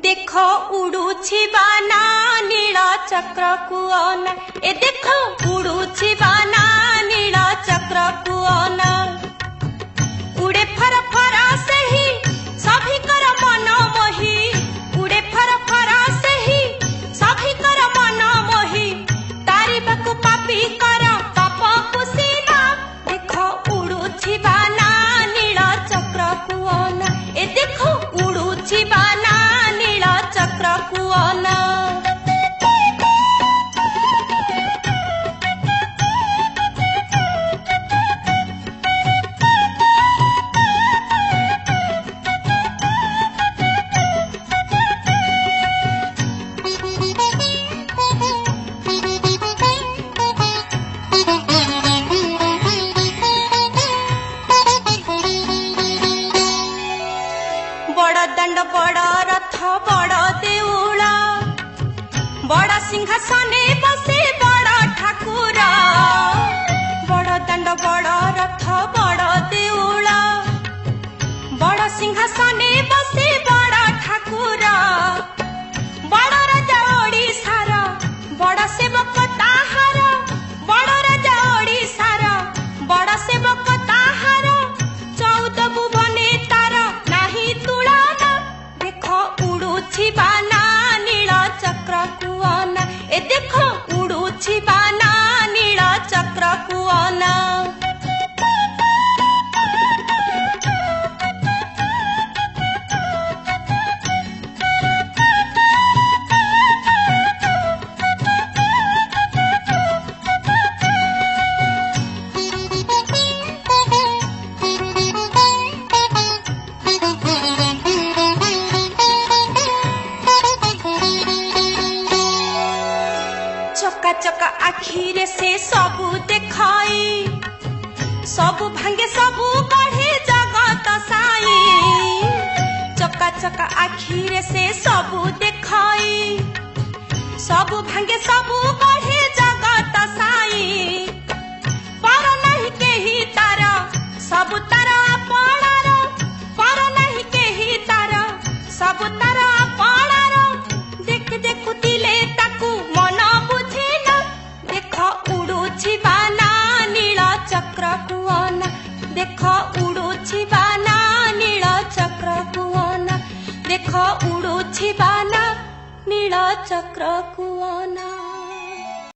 देख उड़ुछि बाना नील चक्र कुअना ए देख उड़ुछि बाना नील चक्र कुअना उड़े फर फर से ही सभी कर मन मोही उड़े फर फर से ही सभी कर मन मोही तारी बकु पापी कर पाप कुसीना देख उड़ुछि बाना नील चक्र कुअना ए देख उड़ुछि बाना नील चक्र कुअना बड़ दंड बड़ रथ बड़ देउला बड़ सिंहासने बसे बड़ ठाकुर बड़ दंड बड़ रथ बड़ देउला बड़ सिंहासने बसे बड़ ठाकुर बड़ राजा ओडिशार बड़ सेवक ताहार बड़ राजा ओडिशार बड़ सेवक ताहार 14 भुवने तार नाही तुलना देख उड़ुछि बाना नील चक्र कुअना ए देख उड़ुछि बाना नील चक्र कुअना चका चका आखिरे से सबू देखाई सबू भांगे सबू गढ़े जगत साई चका चका आखिरे से सबू देखाई सबू भांगे सबू गढ़े जगत साई पर नहीं केही तारा सबू तारा आपणार पर नहीं केही तारा सबू तारा आपणार देख देखु दिले ताकू मन बुझेना देख उड़ुछि बाना नील चक्र कुअना देख उड़ुछि बाना नील चक्र कुअना देख उड़ुछि बाना नील चक्र कुअना।